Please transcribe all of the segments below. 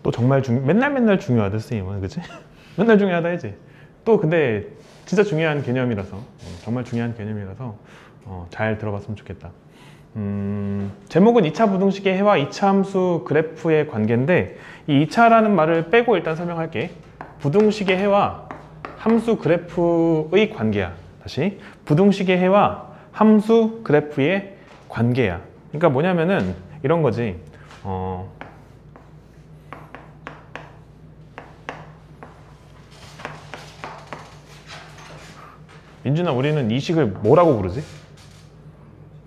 또 정말 맨날 중요하다 선생님은, 그치? 맨날 중요하다 했지. 또 근데 진짜 중요한 개념이라서, 정말 중요한 개념이라서 잘 들어봤으면 좋겠다. 제목은 2차 부등식의 해와 2차 함수 그래프의 관계인데, 이 2차라는 말을 빼고 일단 설명할게. 부등식의 해와 함수 그래프의 관계야. 다시, 부등식의 해와 함수 그래프의 관계야. 그러니까 뭐냐면은 이런 거지. 민준아, 우리는 이 식을 뭐라고 부르지?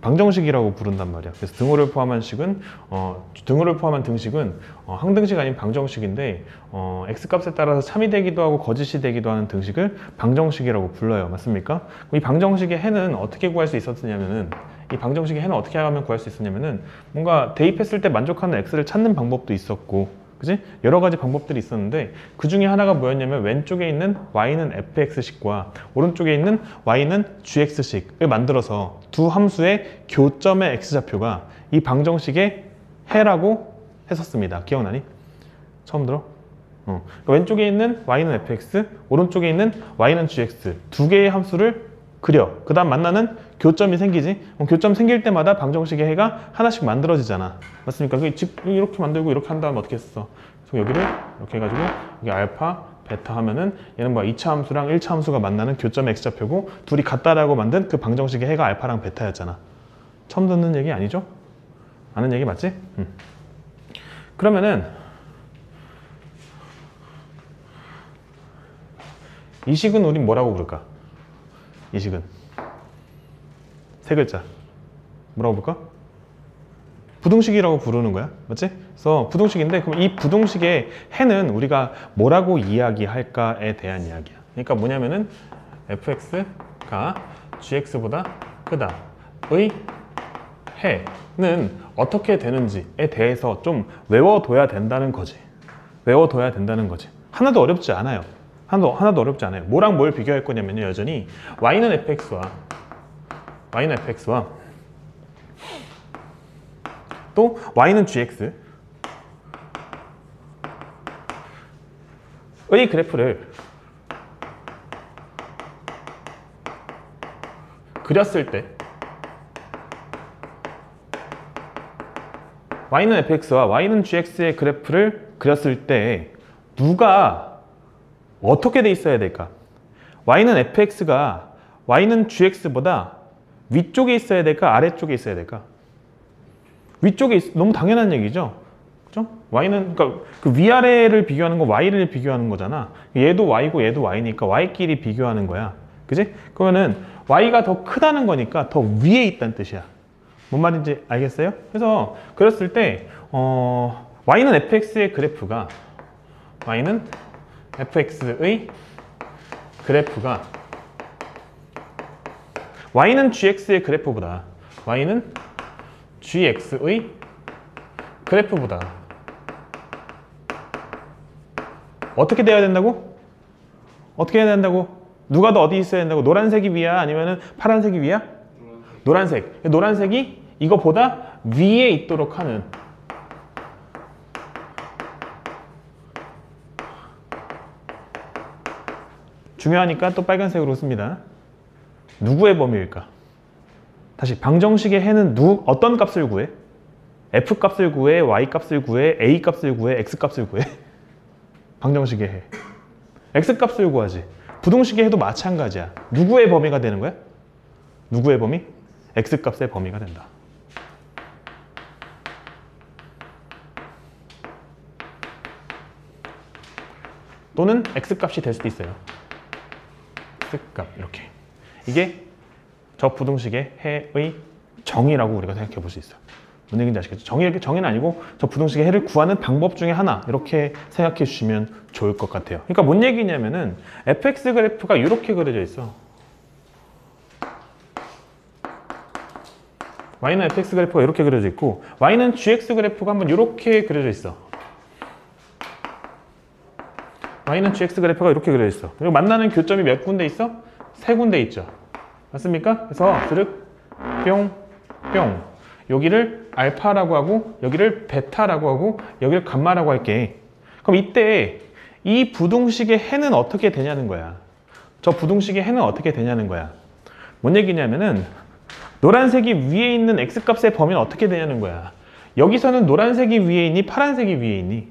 방정식이라고 부른단 말이야. 그래서 등호를 포함한 식은 등호를 포함한 등식은 항등식 아닌 방정식인데, x값에 따라서 참이 되기도 하고 거짓이 되기도 하는 등식을 방정식이라고 불러요. 맞습니까? 이 방정식의 해는 어떻게 구할 수 있었냐면은, 이 방정식의 해는 어떻게 하면 구할 수 있었냐면은, 뭔가 대입했을 때 만족하는 x를 찾는 방법도 있었고, 그지? 여러 가지 방법들이 있었는데, 그 중에 하나가 뭐였냐면, 왼쪽에 있는 y는 fx식과 오른쪽에 있는 y는 gx식을 만들어서 두 함수의 교점의 x좌표가 이 방정식의 해라고 했었습니다. 기억나니? 처음 들어? 그러니까 왼쪽에 있는 y는 fx, 오른쪽에 있는 y는 gx 두 개의 함수를 그려. 그 다음 만나는 교점이 생기지. 교점 생길 때마다 방정식의 해가 하나씩 만들어지잖아. 맞습니까? 이렇게 만들고 이렇게 한 다음에 어떻게 했어? 그래서 여기를 이렇게 해가지고 여기 알파, 베타 하면은 얘는 뭐 2차 함수랑 1차 함수가 만나는 교점의 x좌표고, 둘이 같다라고 만든 그 방정식의 해가 알파랑 베타였잖아. 처음 듣는 얘기 아니죠? 아는 얘기 맞지? 그러면은 이 식은 우린 뭐라고 부를까? 이 식은 세 글자 뭐라고 부를까? 부등식이라고 부르는 거야. 맞지? 그래서 부등식인데, 그럼 이 부등식의 해는 우리가 뭐라고 이야기할까에 대한 이야기야. 그러니까 뭐냐면은 fx가 gx보다 크다의 해는 어떻게 되는지에 대해서 좀 외워둬야 된다는 거지. 외워둬야 된다는 거지. 하나도 어렵지 않아요. 하나도 어렵지 않아요. 뭐랑 뭘 비교할 거냐면요, 여전히 y는 fx와 또 y는 gx 의 그래프를 그렸을 때, y는 fx와 y는 gx의 그래프를 그렸을 때 누가 어떻게 돼 있어야 될까? y는 fx가 y는 gx보다 위쪽에 있어야 될까? 아래쪽에 있어야 될까? 위쪽에 너무 당연한 얘기죠. 그죠? y는, 그러니까 그 위아래를 비교하는 거 y를 비교하는 거잖아. 얘도 y고 얘도 y니까 y끼리 비교하는 거야. 그지? 그러면은 y가 더 크다는 거니까 더 위에 있다는 뜻이야. 뭔 말인지 알겠어요? 그래서 그랬을 때 y는 fx의 그래프가 y는 fx의 그래프가 y는 gx의 그래프보다 y는 gx의 그래프보다 어떻게 돼야 된다고? 어떻게 해야 된다고? 누가 더 어디 있어야 된다고? 노란색이 위야? 아니면 파란색이 위야? 노란색. 노란색이 이거보다 위에 있도록 하는, 중요하니까 또 빨간색으로 씁니다. 누구의 범위일까? 다시, 방정식의 해는 어떤 값을 구해? f 값을 구해, y 값을 구해, a 값을 구해, x 값을 구해? 방정식의 해. x 값을 구하지. 부등식의 해도 마찬가지야. 누구의 범위가 되는 거야? 누구의 범위? x 값의 범위가 된다. 또는 x 값이 될 수도 있어요. x 값, 이렇게. 이게 저 부등식의 해의 정의라고 우리가 생각해 볼 수 있어요. 뭔 얘기인지 아시겠죠? 정의는 아니고 저 부등식의 해를 구하는 방법 중에 하나, 이렇게 생각해 주시면 좋을 것 같아요. 그러니까 뭔 얘기냐면은 fx 그래프가 이렇게 그려져 있어. y는 fx 그래프가 이렇게 그려져 있고, y는 gx 그래프가 한번 이렇게 그려져 있어. y는 gx 그래프가 이렇게 그려져 있어. 그리고 만나는 교점이 몇 군데 있어? 세 군데 있죠. 맞습니까? 그래서 드륵 뿅 뿅, 여기를 알파라고 하고 여기를 베타라고 하고 여기를 감마라고 할게. 그럼 이때 이 부등식의 해는 어떻게 되냐는 거야. 저 부등식의 해는 어떻게 되냐는 거야. 뭔 얘기냐면은 노란색이 위에 있는 x값의 범위는 어떻게 되냐는 거야. 여기서는 노란색이 위에 있니? 파란색이 위에 있니?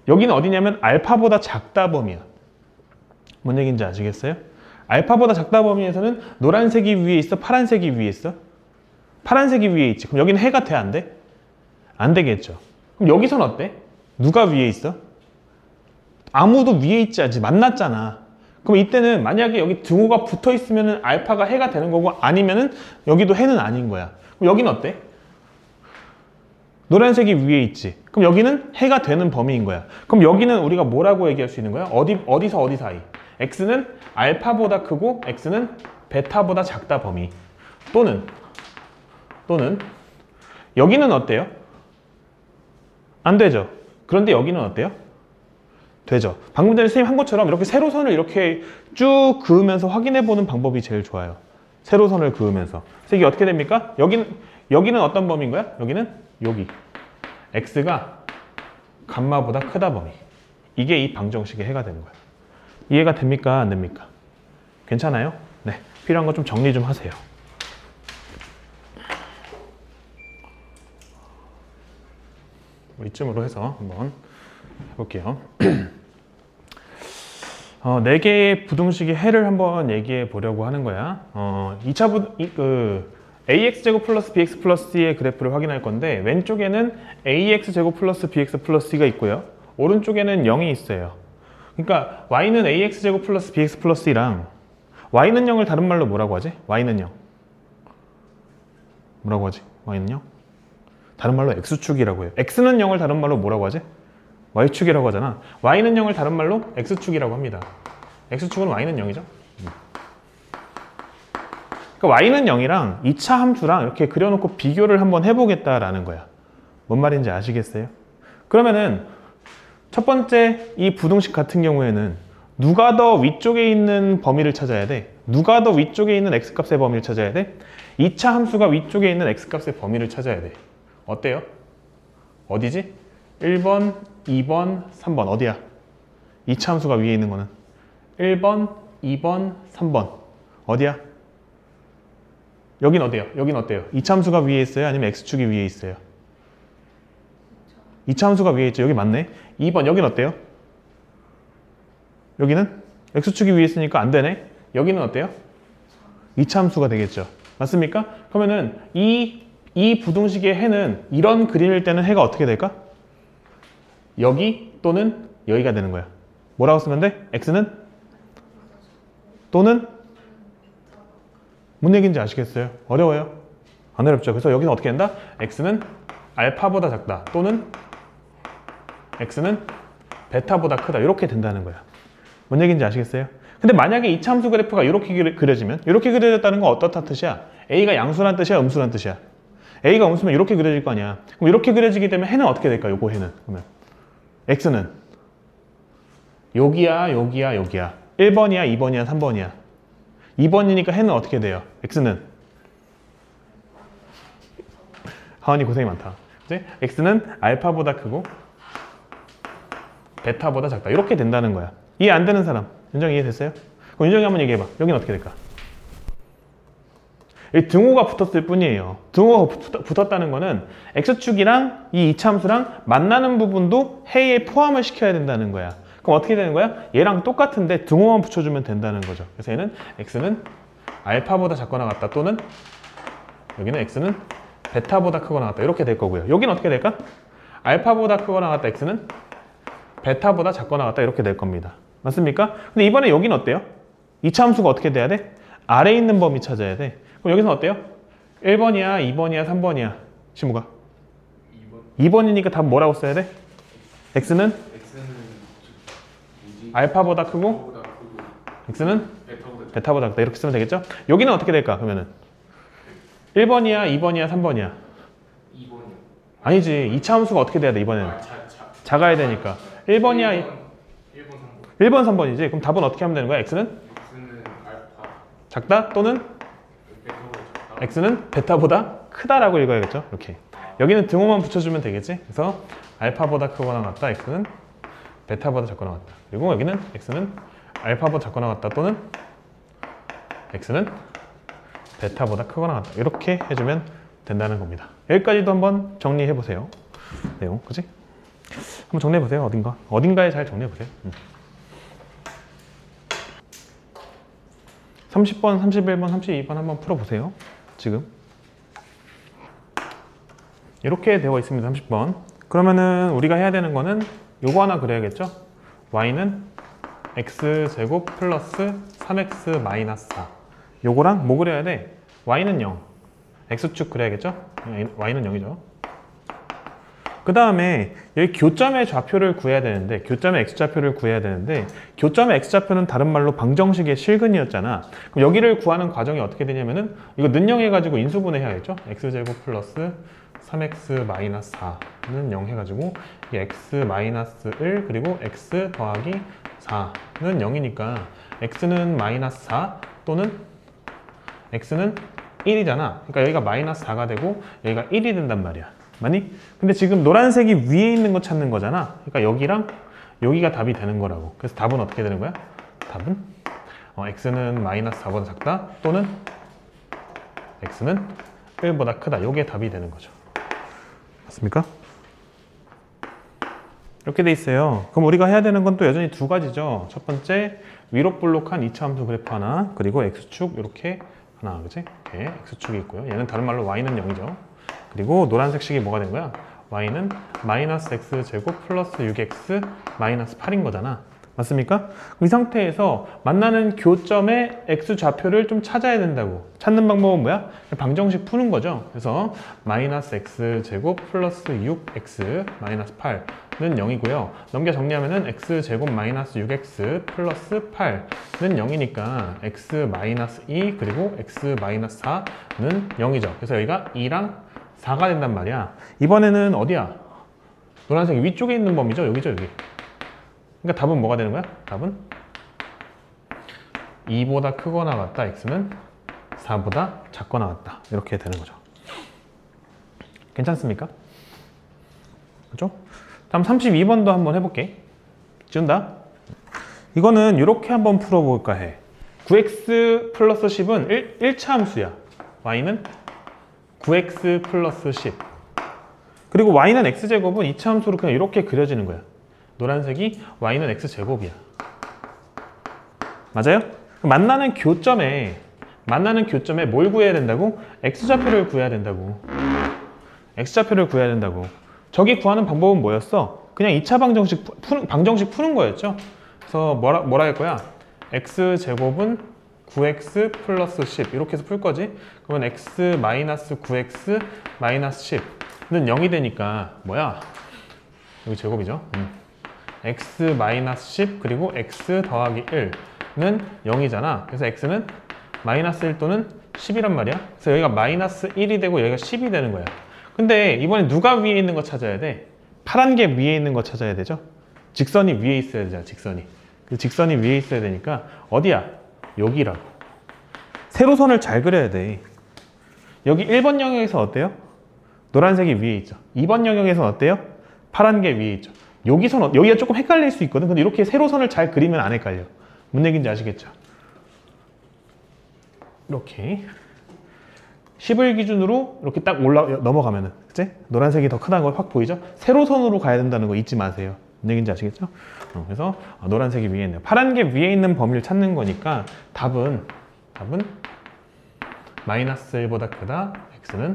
여기는 어디냐면 알파보다 작다 범위야. 뭔 얘기인지 아시겠어요? 알파보다 작다 범위에서는 노란색이 위에 있어? 파란색이 위에 있어? 파란색이 위에 있지. 그럼 여기는 해가 돼? 안 돼? 안 되겠죠. 그럼 여기선 어때? 누가 위에 있어? 아무도 위에 있지 않지. 만났잖아. 그럼 이때는 만약에 여기 등호가 붙어 있으면 알파가 해가 되는 거고 아니면은 여기도 해는 아닌 거야. 그럼 여기는 어때? 노란색이 위에 있지. 그럼 여기는 해가 되는 범위인 거야. 그럼 여기는 우리가 뭐라고 얘기할 수 있는 거야? 어디서 어디 사이? x는 알파보다 크고 x는 베타보다 작다 범위. 또는 여기는 어때요? 안 되죠. 그런데 여기는 어때요? 되죠. 방금 전에 선생님 한 것처럼 이렇게 세로선을 이렇게 쭉 그으면서 확인해 보는 방법이 제일 좋아요. 세로선을 그으면서. 그래서 이게 어떻게 됩니까? 여기는 어떤 범위인 거야? 여기는 여기. x가 감마보다 크다 범위. 이게 이 방정식의 해가 되는 거야. 이해가 됩니까? 안 됩니까? 괜찮아요? 네. 필요한 거 좀 정리 좀 하세요. 이쯤으로 해서 한번 해볼게요. 4개의 부등식의 해를 한번 얘기해 보려고 하는 거야. 2차 ax제곱 플러스 bx 플러스 c의 그래프를 확인할 건데 왼쪽에는 ax제곱 플러스 bx 플러스 c가 있고요. 오른쪽에는 0이 있어요. 그러니까 y는 ax제곱 플러스 bx 플러스 c랑 y는 0을 다른 말로 뭐라고 하지? y는 0. 뭐라고 하지? y는 0? 다른 말로 x축이라고 해요. x는 0을 다른 말로 뭐라고 하지? y축이라고 하잖아. y는 0을 다른 말로 x축이라고 합니다. x축은 y는 0이죠. 그러니까 y는 0이랑 2차 함수랑 이렇게 그려놓고 비교를 한번 해보겠다라는 거야. 뭔 말인지 아시겠어요? 그러면은 첫 번째 이 부등식 같은 경우에는 누가 더 위쪽에 있는 범위를 찾아야 돼? 누가 더 위쪽에 있는 x값의 범위를 찾아야 돼? 2차 함수가 위쪽에 있는 x값의 범위를 찾아야 돼. 어때요? 어디지? 1번, 2번, 3번 어디야? 2차 함수가 위에 있는 거는 1번, 2번, 3번 어디야? 여긴 어때요? 여긴 어때요? 2차 함수가 위에 있어요? 아니면 x축이 위에 있어요? 2차 함수가 위에 있죠? 여기 맞네. 2번 여긴 어때요? 여기는 x축이 위에 있으니까 안 되네. 여기는 어때요? 2차 함수가 되겠죠. 맞습니까? 그러면은 이 부등식의 해는 이런 그림일 때는 해가 어떻게 될까? 여기 또는 여기가 되는 거야. 뭐라고 쓰면 돼? x는 또는 뭔 얘기인지 아시겠어요? 어려워요? 안 어렵죠? 그래서 여기는 어떻게 된다? x는 알파보다 작다 또는 x는 베타보다 크다 이렇게 된다는 거야. 뭔 얘기인지 아시겠어요? 근데 만약에 2차 함수 그래프가 이렇게 그려지면 이렇게 그려졌다는 건 어떻다는 뜻이야? a가 양수란 뜻이야? 음수란 뜻이야? a가 음수면 이렇게 그려질 거 아니야. 그럼 이렇게 그려지기 때문에 해는 어떻게 될까? 요거 해는 그러면 x는 여기야 여기야 여기야 1번이야 2번이야 3번이야 2번이니까 해는 어떻게 돼요? x는 하원이 고생이 많다. 그치? x는 알파보다 크고 베타보다 작다 이렇게 된다는 거야. 이해 안 되는 사람 윤정이 이해됐어요? 그럼 윤정이 한번 얘기해봐. 여기는 어떻게 될까? 이 등호가 붙었을 뿐이에요. 등호가 붙었다는 거는 x축이랑 이 2차 함수랑 만나는 부분도 해에 포함을 시켜야 된다는 거야. 그럼 어떻게 되는 거야? 얘랑 똑같은데 등호만 붙여주면 된다는 거죠. 그래서 얘는 x는 알파보다 작거나 같다 또는 여기는 x는 베타보다 크거나 같다 이렇게 될 거고요. 여기는 어떻게 될까? 알파보다 크거나 같다 x는 베타보다 작거나 같다 이렇게 될 겁니다. 맞습니까? 근데 이번에 여기는 어때요? 2차 함수가 어떻게 돼야 돼? 아래에 있는 범위 찾아야 돼. 그럼 여기서는 어때요? 1번이야 2번이야 3번이야 친구가 2번이니까 답 뭐라고 써야 돼? x는 알파보다 크고 x는 베타보다 작다 이렇게 쓰면 되겠죠? 여기는 어떻게 될까? 그러면은 1번이야 2번이야 3번이야 2번이요. 아니지 2차 함수가 어떻게 돼야 돼 이번에는? 작아야 되니까 1번이야 1번 3번이지. 그럼 답은 어떻게 하면 되는 거야? x는 알파 작다 또는 베타보다 작다. x는 베타보다 크다라고 읽어야겠죠? 이렇게 여기는 등호만 붙여주면 되겠지? 그래서 알파보다 크거나 같다 x는 베타보다 작거나 같다. 그리고 여기는 x는 알파보다 작거나 같다 또는 x는 베타보다 크거나 같다. 이렇게 해주면 된다는 겁니다. 여기까지도 한번 정리해 보세요. 내용, 그치? 한번 정리해 보세요. 어딘가에 잘 정리해 보세요. 30번, 31번, 32번 한번 풀어보세요. 지금 이렇게 되어 있습니다. 30번. 그러면은 우리가 해야 되는 거는 요거 하나 그려야겠죠? y는 x제곱 플러스 3x 마이너스 4. 요거랑 뭐 그려야 돼? y는 0. x축 그려야겠죠? y는 0이죠. 그 다음에 여기 교점의 좌표를 구해야 되는데, 교점의 x좌표를 구해야 되는데, 교점의 x좌표는 다른 말로 방정식의 실근이었잖아. 그럼 여기를 구하는 과정이 어떻게 되냐면은 이거 는영해가지고 인수분해 해야겠죠? x제곱 플러스 3x 마이너스 4는 0 해가지고 이 x 마이너스 1 그리고 x 더하기 4는 0이니까 x는 마이너스 4 또는 x는 1이잖아. 그러니까 여기가 마이너스 4가 되고 여기가 1이 된단 말이야. 맞니? 근데 지금 노란색이 위에 있는 거 찾는 거잖아. 그러니까 여기랑 여기가 답이 되는 거라고. 그래서 답은 어떻게 되는 거야? 답은 x는 마이너스 4보다 작다 또는 x는 1보다 크다. 이게 답이 되는 거죠. 맞습니까? 이렇게 돼 있어요. 그럼 우리가 해야 되는 건 또 여전히 두 가지죠. 첫 번째, 위로 볼록한 2차 함수 그래프 하나, 그리고 x축 이렇게 하나, 그치? 이렇게 x축이 있고요. 얘는 다른 말로 y는 0이죠. 그리고 노란색 식이 뭐가 된 거야? y는 마이너스 x제곱 플러스 6x 마이너스 8인 거잖아. 맞습니까? 이 상태에서 만나는 교점의 x좌표를 좀 찾아야 된다고. 찾는 방법은 뭐야? 방정식 푸는 거죠. 그래서 마이너스 x제곱 플러스 6x 마이너스 8는 0이고요. 넘겨 정리하면은 x제곱 마이너스 6x 플러스 8는 0이니까 x 마이너스 2 그리고 x 마이너스 4는 0이죠. 그래서 여기가 2랑 4가 된단 말이야. 이번에는 어디야? 노란색 위쪽에 있는 범위죠. 여기죠, 여기. 그러니까 답은 뭐가 되는 거야? 답은 2보다 크거나 같다. x는 4보다 작거나 같다. 이렇게 되는 거죠. 괜찮습니까? 그렇죠? 다음 32번도 한번 해볼게. 지운다. 이거는 이렇게 한번 풀어볼까 해. 9x 플러스 10은 1차 함수야. y는 9x 플러스 10. 그리고 y는 x제곱은 2차 함수로 그냥 이렇게 그려지는 거야. 노란색이 y는 x제곱이야. 맞아요? 만나는 교점에 뭘 구해야 된다고? x좌표를 구해야 된다고. x좌표를 구해야 된다고. 저기 구하는 방법은 뭐였어? 그냥 2차 방정식 푸는 거였죠. 그래서 뭐라 할 거야? x제곱은 9x 플러스 10 이렇게 해서 풀 거지. 그러면 x 마이너스 9x 마이너스 10는 0이 되니까 뭐야? 여기 제곱이죠. x 마이너스 10 그리고 x 더하기 1는 0이잖아. 그래서 x는 마이너스 1 또는 10이란 말이야. 그래서 여기가 마이너스 1이 되고 여기가 10이 되는 거야. 근데 이번에 누가 위에 있는 거 찾아야 돼? 파란 게 위에 있는 거 찾아야 되죠? 직선이 위에 있어야 되잖아, 직선이. 그 직선이 위에 있어야 되니까 어디야? 여기라고. 세로선을 잘 그려야 돼. 여기 1번 영역에서 어때요? 노란색이 위에 있죠. 2번 영역에서 어때요? 파란 게 위에 있죠. 여기가 조금 헷갈릴 수 있거든. 근데 이렇게 세로선을 잘 그리면 안 헷갈려. 뭔 얘기인지 아시겠죠? 이렇게 10을 기준으로 이렇게 딱 넘어가면은, 그치? 노란색이 더 크다는 걸 확 보이죠? 세로선으로 가야 된다는 거 잊지 마세요. 뭔 얘기인지 아시겠죠? 그래서 노란색이 위에 있네요. 파란 게 위에 있는 범위를 찾는 거니까 답은 마이너스 1보다 크다, x는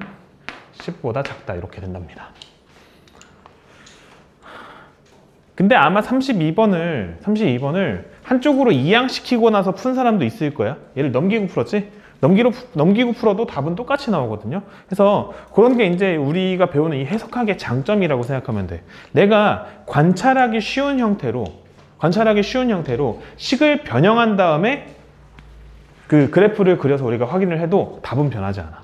10보다 작다 이렇게 된답니다. 근데 아마 32번을 한쪽으로 이양시키고 나서 푼 사람도 있을 거야. 얘를 넘기고 풀었지? 넘기고 풀어도 답은 똑같이 나오거든요. 그래서 그런 게 이제 우리가 배우는 이 해석학의 장점이라고 생각하면 돼. 내가 관찰하기 쉬운 형태로 식을 변형한 다음에 그 그래프를 그려서 우리가 확인을 해도 답은 변하지 않아.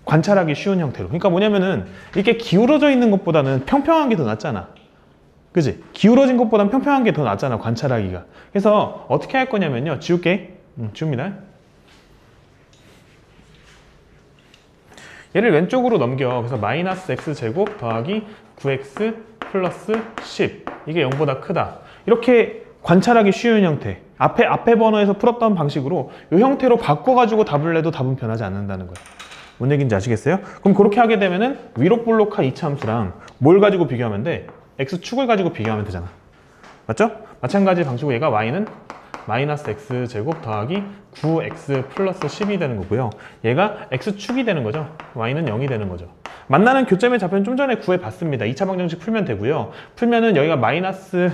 관찰하기 쉬운 형태로. 그러니까 뭐냐면은 이렇게 기울어져 있는 것보다는 평평한 게 더 낫잖아. 그지? 기울어진 것보다는 평평한 게 더 낫잖아, 관찰하기가. 그래서 어떻게 할 거냐면요. 지웁니다. 얘를 왼쪽으로 넘겨. 그래서 마이너스 x제곱 더하기 9x 플러스 10. 이게 0보다 크다. 이렇게 관찰하기 쉬운 형태. 앞에 번호에서 풀었던 방식으로 이 형태로 바꿔가지고 답을 내도 답은 변하지 않는다는 거예요. 뭔 얘기인지 아시겠어요? 그럼 그렇게 하게 되면은 위록블록화 이차함수랑 뭘 가지고 비교하면 돼? x축을 가지고 비교하면 되잖아. 맞죠? 마찬가지 방식으로 얘가 y는 마이너스 x제곱 더하기 9x 플러스 10이 되는 거고요. 얘가 x축이 되는 거죠. y는 0이 되는 거죠. 만나는 교점의 좌표는 좀 전에 구해봤습니다. 2차 방정식 풀면 되고요. 풀면은 여기가 마이너스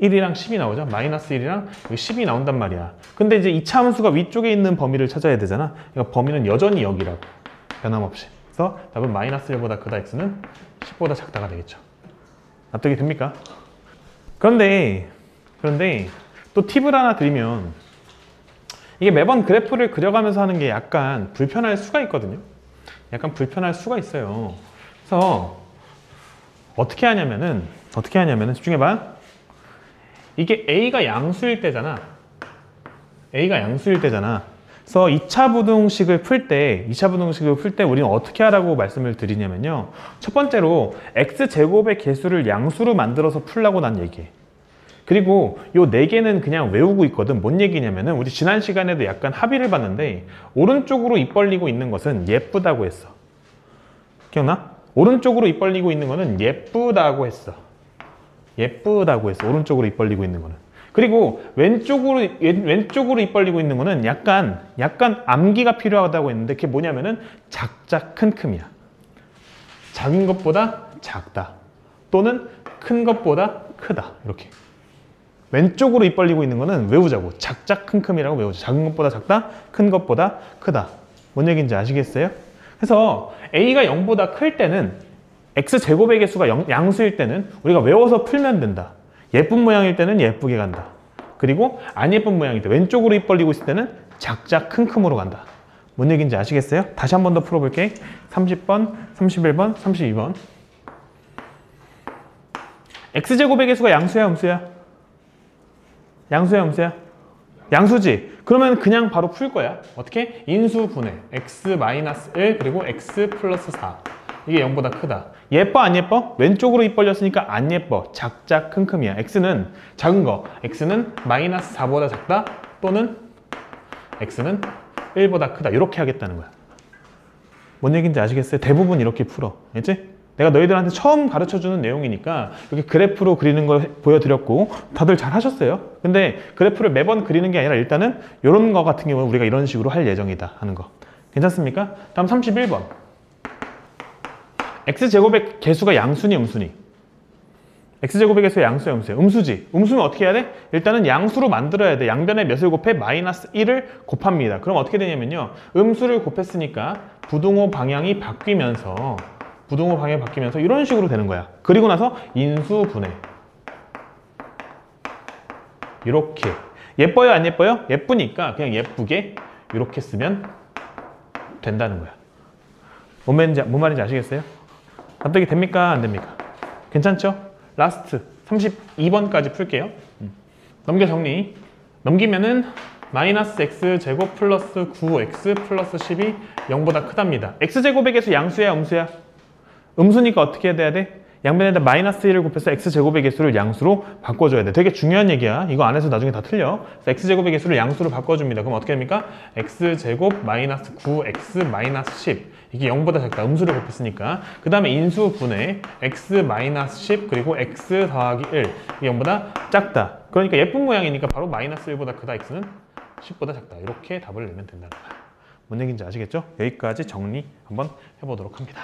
1이랑 10이 나오죠. 마이너스 1이랑 여기 10이 나온단 말이야. 근데 이제 2차 함수가 위쪽에 있는 범위를 찾아야 되잖아. 그러니까 범위는 여전히 여기라고. 변함없이. 그래서 답은 마이너스 1보다 크다 x는 10보다 작다가 되겠죠. 납득이 됩니까? 그런데 또 팁을 하나 드리면 이게 매번 그래프를 그려가면서 하는 게 약간 불편할 수가 있거든요. 약간 불편할 수가 있어요. 그래서 어떻게 하냐면은 집중해봐. 이게 A가 양수일 때잖아. A가 양수일 때잖아. 그래서 2차 부등식을 풀 때 우리는 어떻게 하라고 말씀을 드리냐면요. 첫 번째로 x제곱의 개수를 양수로 만들어서 풀라고 난 얘기해. 그리고 요 4개는 그냥 외우고 있거든. 뭔 얘기냐면은 우리 지난 시간에도 약간 합의를 봤는데 오른쪽으로 입 벌리고 있는 것은 예쁘다고 했어. 기억나? 오른쪽으로 입 벌리고 있는 거는 예쁘다고 했어. 오른쪽으로 입 벌리고 있는 거는. 그리고 왼쪽으로 입 벌리고 있는 거는 약간 암기가 필요하다고 했는데 그게 뭐냐면은 작자 큰큼이야. 작은 것보다 작다. 또는 큰 것보다 크다. 이렇게. 왼쪽으로 입 벌리고 있는 거는 외우자고. 작자 큰큼이라고 외우자. 작은 것보다 작다, 큰 것보다 크다. 뭔 얘기인지 아시겠어요? 그래서 A가 0보다 클 때는 x제곱의 개수가 양수일 때는 우리가 외워서 풀면 된다. 예쁜 모양일 때는 예쁘게 간다. 그리고 안 예쁜 모양일 때 왼쪽으로 입 벌리고 있을 때는 작자 큰큼으로 간다. 뭔 얘기인지 아시겠어요? 다시 한 번 더 풀어볼게. 30번, 31번, 32번. x제곱의 개수가 양수야, 음수야? 양수야, 음수야? 양수지? 그러면 그냥 바로 풀 거야. 어떻게? 인수분해. x-1 그리고 x 플러스 4. 이게 0보다 크다. 예뻐, 안 예뻐? 왼쪽으로 입 벌렸으니까 안 예뻐. 작자 큰큼이야. x는 작은 거. x는 마이너스 4보다 작다. 또는 x는 1보다 크다. 이렇게 하겠다는 거야. 뭔 얘기인지 아시겠어요? 대부분 이렇게 풀어. 알지? 내가 너희들한테 처음 가르쳐주는 내용이니까 이렇게 그래프로 그리는 걸 보여드렸고 다들 잘 하셨어요. 근데 그래프를 매번 그리는 게 아니라 일단은 이런 거 같은 경우는 우리가 이런 식으로 할 예정이다 하는 거. 괜찮습니까? 다음 31번. x제곱의 개수가 양수니 음수니? x제곱의 개수가 양수야, 음수야? 음수지? 음수면 어떻게 해야 돼? 일단은 양수로 만들어야 돼. 양변에 몇을 곱해? 마이너스 1을 곱합니다. 그럼 어떻게 되냐면요. 음수를 곱했으니까 부등호 방향이 바뀌면서 이런 식으로 되는 거야. 그리고 나서 인수분해. 이렇게. 예뻐요, 안 예뻐요? 예쁘니까 그냥 예쁘게 이렇게 쓰면 된다는 거야. 뭔 말인지 아시겠어요? 납득이 됩니까? 안 됩니까? 괜찮죠? 라스트 32번까지 풀게요. 넘겨 정리. 넘기면은 마이너스 x제곱 플러스 9x 플러스 10이 0보다 크답니다. x제곱의 개수 양수야, 음수야? 음수니까 어떻게 해야 돼? 양변에다 마이너스 1을 곱해서 x제곱의 개수를 양수로 바꿔줘야 돼. 되게 중요한 얘기야. 이거 안 해서 나중에 다 틀려. 그래서 x제곱의 개수를 양수로 바꿔줍니다. 그럼 어떻게 됩니까? x제곱 마이너스 9x 마이너스 10. 이게 0보다 작다. 음수를 곱했으니까. 그 다음에 인수분해 x 마이너스 10 그리고 x 더하기 1. 이게 0보다 작다. 그러니까 예쁜 모양이니까 바로 마이너스 1보다 크다. x는 10보다 작다. 이렇게 답을 내면 된다는 거야. 뭔 얘기인지 아시겠죠? 여기까지 정리 한번 해보도록 합니다.